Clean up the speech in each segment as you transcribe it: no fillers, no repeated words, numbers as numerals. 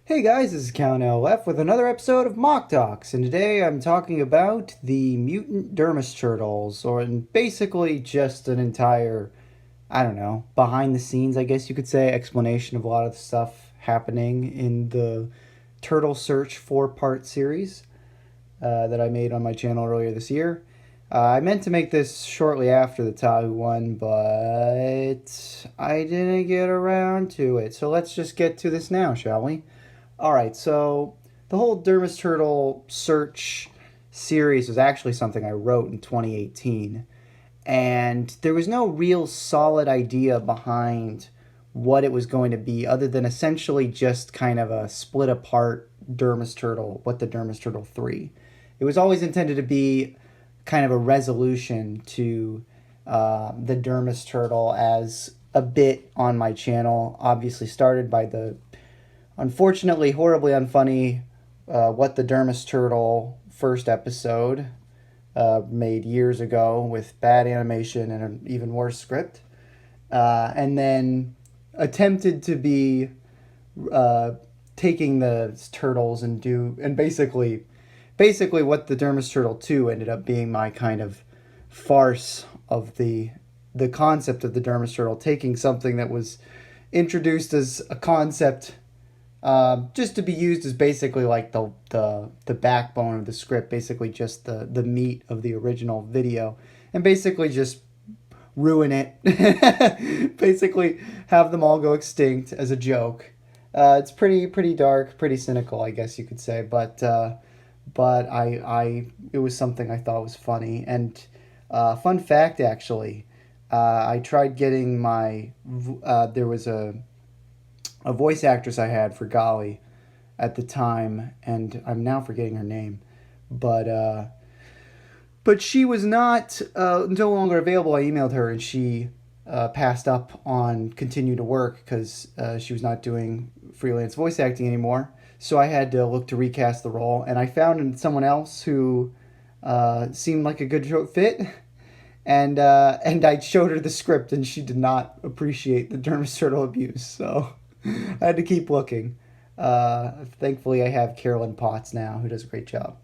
Hey guys, this is Count LF with another episode of MOCTalks, and today I'm talking about the mutant Dermis turtles, or basically just an entire, I don't know, behind the scenes, I guess you could say, explanation of a lot of the stuff happening in the Turtle Search four-part series that I made on my channel earlier this year. I meant to make this shortly after the Tahu one, but I didn't get around to it. So let's just get to this now, shall we? All right, so the whole Dermis Turtle search series was actually something I wrote in 2018, and there was no real solid idea behind what it was going to be other than essentially just kind of a split apart Dermis Turtle, what the Dermis Turtle 3. It was always intended to be kind of a resolution to the Dermis Turtle as a bit on my channel, obviously started by the unfortunately horribly unfunny What the Dermis Turtle first episode made years ago with bad animation and an even worse script. And then attempted to be uh, taking the turtles and basically what the Dermis Turtle 2 ended up being my kind of farce of the concept of the Dermis Turtle, taking something that was introduced as a concept just to be used as basically like the backbone of the script, basically just the meat of the original video, and basically just ruin it. Basically have them all go extinct as a joke. It's pretty dark, pretty cynical, I guess you could say, but I it was something I thought was funny. And fun fact, actually, I tried getting my there was a voice actress I had for Golly at the time, and I'm now forgetting her name, but but she was not no longer available. I emailed her, and she passed up on continue to work because she was not doing freelance voice acting anymore. So I had to look to recast the role, and I found someone else who seemed like a good fit. And I showed her the script, and she did not appreciate the Dermis turtle abuse. So I had to keep looking. Thankfully, I have Carolyn Potts now, who does a great job.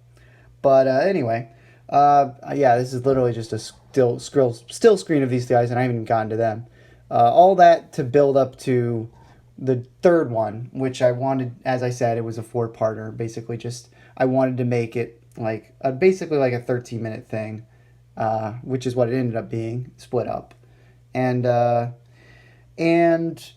But anyway, yeah, this is literally just a still screen of these guys, and I haven't even gotten to them. All that to build up to the third one, which I wanted, as I said, it was a four-parter. Basically, just I wanted to make it like basically like a 13-minute thing, which is what it ended up being, split up, and and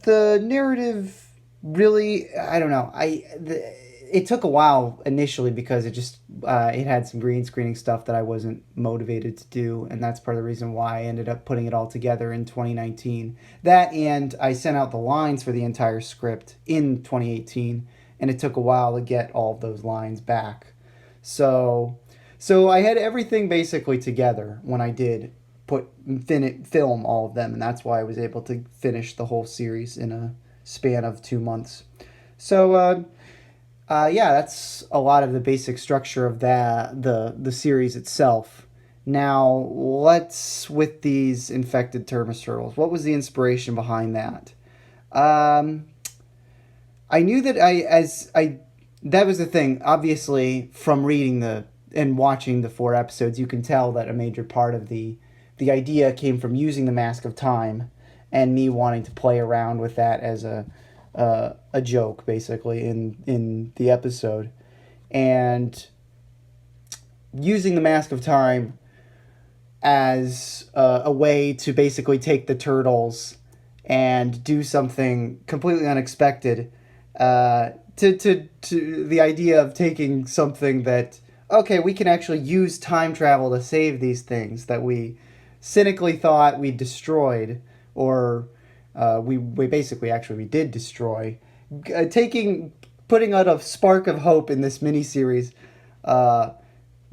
the narrative really, I don't know, it took a while initially because it had some green screening stuff that I wasn't motivated to do, and that's part of the reason why I ended up putting it all together in 2019. That, and I sent out the lines for the entire script in 2018, and it took a while to get all of those lines back. So I had everything basically together when I did film all of them, and that's why I was able to finish the whole series in a span of 2 months. So yeah, that's a lot of the basic structure of the series itself. Now, what's with these infected Termis turtles? What was the inspiration behind that? Um, I knew that I that was the thing. Obviously, from reading the and watching the four episodes, you can tell that a major part of the idea came from using the Mask of Time, and me wanting to play around with that as a joke, basically in the episode, and using the Mask of Time as a way to basically take the turtles and do something completely unexpected. To the idea of taking something that, okay, we can actually use time travel to save these things that we cynically thought we destroyed, or we basically actually we did destroy. Putting out a spark of hope in this miniseries,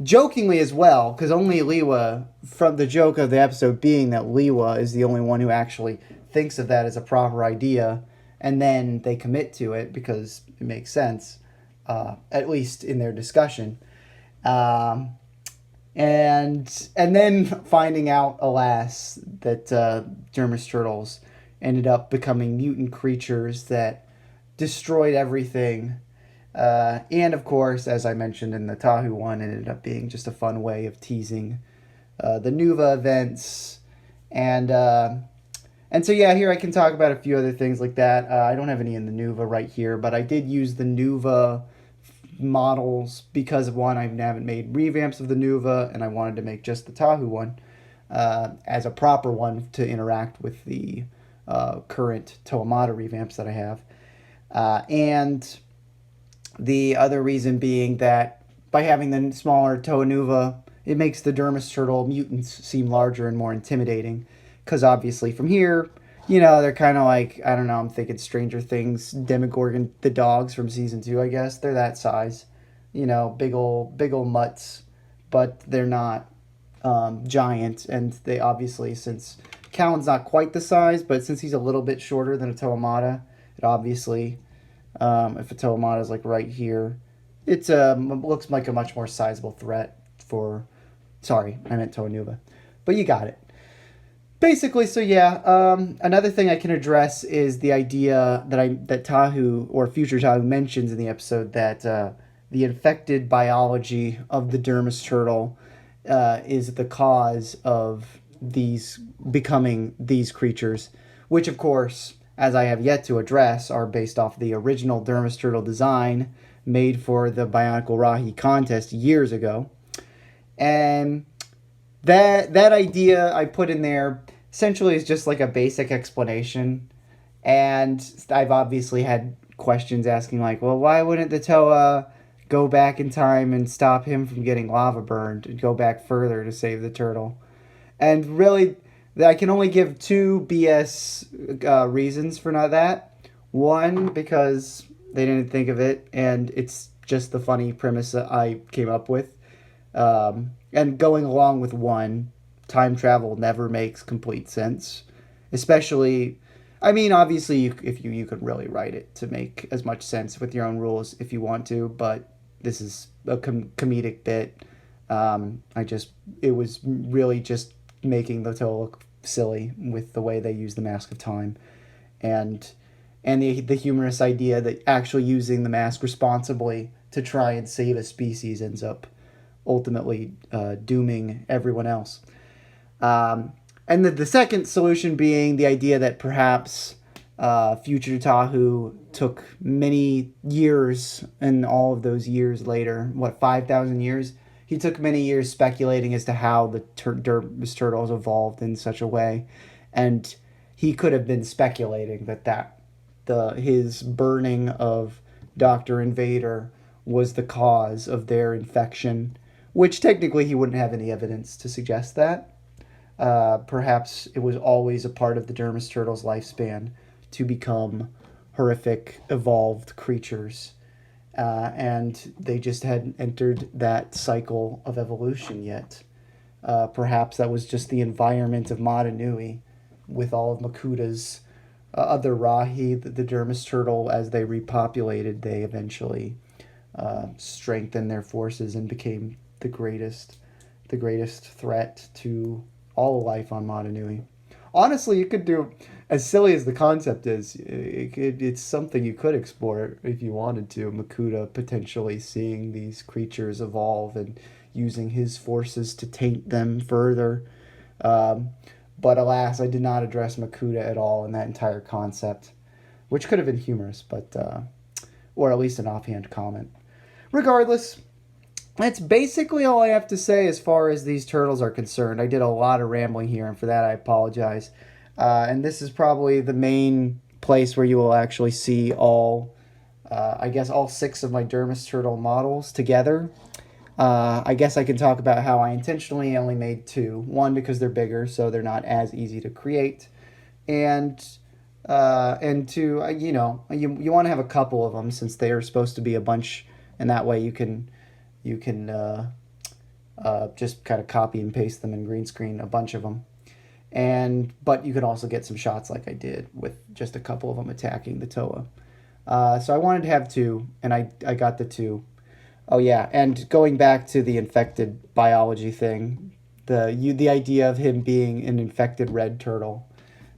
jokingly as well, because only Liwa, from the joke of the episode being that Liwa is the only one who actually thinks of that as a proper idea, and then they commit to it because it makes sense, at least in their discussion. And then finding out, alas, that Dermis turtles ended up becoming mutant creatures that destroyed everything. And of course, as I mentioned in the Tahu one, it ended up being just a fun way of teasing the Nuva events. And and so yeah, here I can talk about a few other things like that. I don't have any in the Nuva right here, but I did use the Nuva models because one, I haven't made revamps of the Nuva, and I wanted to make just the Tahu one as a proper one to interact with the current Toamata revamps that I have. And the other reason being that by having the smaller Toa Nuva, it makes the Dermis turtle mutants seem larger and more intimidating. Because obviously from here, they're kind of like, I don't know, I'm thinking Stranger Things, Demogorgon, the dogs from season 2, I guess. They're that size. Big old mutts, but they're not giant. And they obviously, since Callan's not quite the size, but since he's a little bit shorter than a Toamata, it obviously, if a Toamata is like right here, it looks like a much more sizable threat for, sorry, I meant Toa Nuva. But you got it. Basically, so yeah, another thing I can address is the idea that Tahu, or future Tahu, mentions in the episode that the infected biology of the Dermis turtle is the cause of these becoming these creatures, which of course, as I have yet to address, are based off the original Dermis turtle design made for the Bionicle Rahi contest years ago. And that idea I put in there essentially is just like a basic explanation. And I've obviously had questions asking like, well, why wouldn't the Toa go back in time and stop him from getting lava burned and go back further to save the turtle? And really, I can only give two BS reasons for not that. One, because they didn't think of it, and it's just the funny premise that I came up with. And going along with one, time travel never makes complete sense. Especially, I mean, obviously, you could really write it to make as much sense with your own rules if you want to, but this is a comedic bit. It was really just making the Toa look silly with the way they use the Mask of Time, and the humorous idea that actually using the mask responsibly to try and save a species ends up ultimately dooming everyone else. And the second solution being the idea that perhaps future Tahu took many years, and all of those years later, 5,000 years? He took many years speculating as to how the Dermis turtles evolved in such a way, and he could have been speculating that his burning of Dr. Invader was the cause of their infection, which technically he wouldn't have any evidence to suggest that. Perhaps it was always a part of the Dermis turtle's lifespan to become horrific, evolved creatures. And they just hadn't entered that cycle of evolution yet. Perhaps that was just the environment of Mata Nui, with all of Makuta's other Rahi, the Dermis turtle, as they repopulated, they eventually strengthened their forces and became the greatest threat to all life on Mata Nui. Honestly, you could do, as silly as the concept is, it's something you could explore if you wanted to. Makuta potentially seeing these creatures evolve and using his forces to taint them further. But alas, I did not address Makuta at all in that entire concept, which could have been humorous, but or at least an offhand comment. Regardless, that's basically all I have to say as far as these turtles are concerned. I did a lot of rambling here, and for that I apologize. And this is probably the main place where you will actually see all 6 of my Dermis turtle models together. I guess I can talk about how I intentionally only made 2. One, because they're bigger, so they're not as easy to create. And 2, you want to have a couple of them since they are supposed to be a bunch, and that way you can just kind of copy and paste them in green screen, a bunch of them. But you can also get some shots like I did with just a couple of them attacking the Toa. So I wanted to have 2, and I got the 2. Oh yeah, and going back to the infected biology thing, the idea of him being an infected red turtle,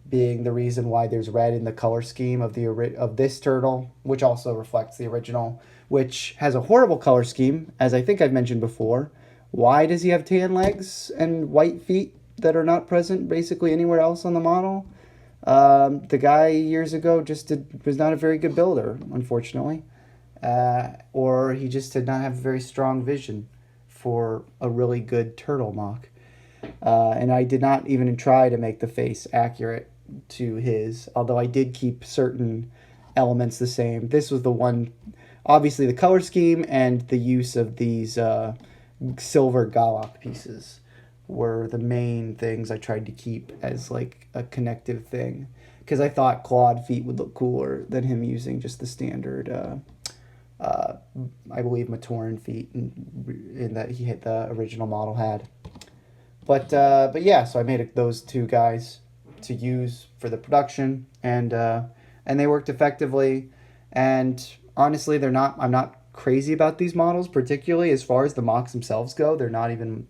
being the reason why there's red in the color scheme of of this turtle, which also reflects the original, which has a horrible color scheme, as I think I've mentioned before. Why does he have tan legs and white feet that are not present basically anywhere else on the model? The guy years ago was not a very good builder, unfortunately, or he just did not have a very strong vision for a really good turtle mock. And I did not even try to make the face accurate to his, although I did keep certain elements the same. This was the one, obviously the color scheme and the use of these silver Galak pieces were the main things I tried to keep as like a connective thing, because I thought clawed feet would look cooler than him using just the standard I believe Matoran feet in that he hit the original model had. But yeah, so I made those two guys to use for the production, and they worked effectively. And honestly, they're not. I'm not crazy about these models, particularly as far as the mocks themselves go. They're not even.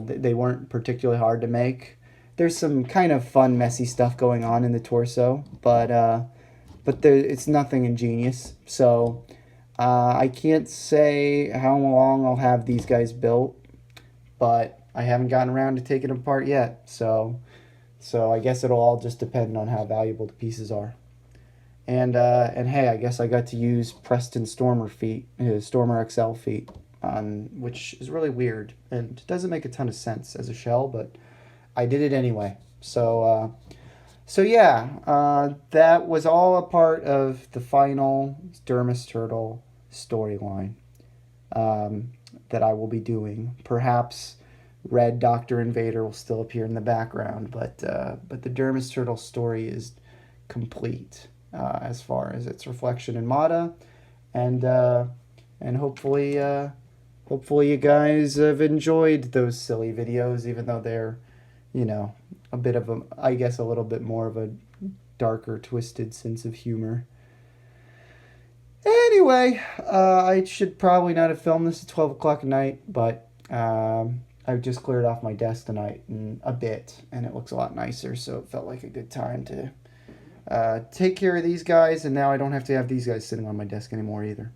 They weren't particularly hard to make. There's some kind of fun, messy stuff going on in the torso, but it's nothing ingenious. So I can't say how long I'll have these guys built, but I haven't gotten around to taking them apart yet. So I guess it'll all just depend on how valuable the pieces are. And hey, I guess I got to use Preston Stormer feet, his Stormer XL feet, which is really weird and doesn't make a ton of sense as a shell, but I did it anyway. So yeah, that was all a part of the final Dermis Turtle storyline that I will be doing. Perhaps Red Doctor Invader will still appear in the background, but the Dermis Turtle story is complete as far as its reflection in Mata, and hopefully you guys have enjoyed those silly videos, even though they're, you know, a bit of I guess a little bit more of a darker, twisted sense of humor. Anyway, I should probably not have filmed this at 12 o'clock at night, but I just cleared off my desk tonight a bit, and it looks a lot nicer, so it felt like a good time to take care of these guys, and now I don't have to have these guys sitting on my desk anymore either.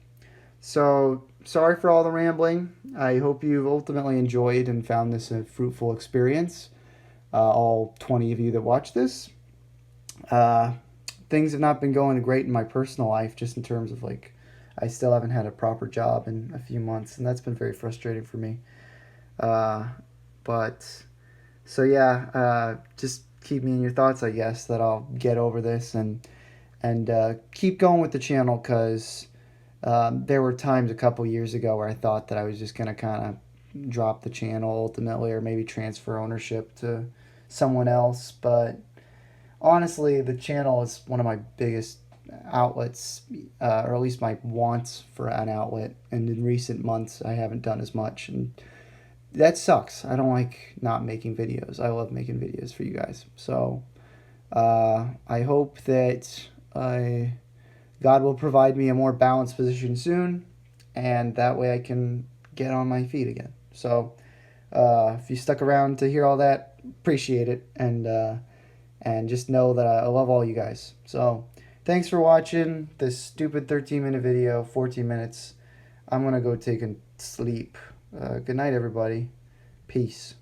So, sorry for all the rambling. I hope you've ultimately enjoyed and found this a fruitful experience. All 20 of you that watch this. Things have not been going great in my personal life, just in terms of like, I still haven't had a proper job in a few months, and that's been very frustrating for me. But, so yeah, just keep me in your thoughts, I guess, that I'll get over this and keep going with the channel, because there were times a couple years ago where I thought that I was just going to kind of drop the channel ultimately, or maybe transfer ownership to someone else. But honestly, the channel is one of my biggest outlets, or at least my wants for an outlet. And in recent months, I haven't done as much, and that sucks. I don't like not making videos. I love making videos for you guys. So I hope that God will provide me a more balanced position soon, and that way I can get on my feet again. So if you stuck around to hear all that, appreciate it, and just know that I love all you guys. So thanks for watching this stupid 13-minute video, 14 minutes. I'm going to go take a sleep. Good night, everybody. Peace.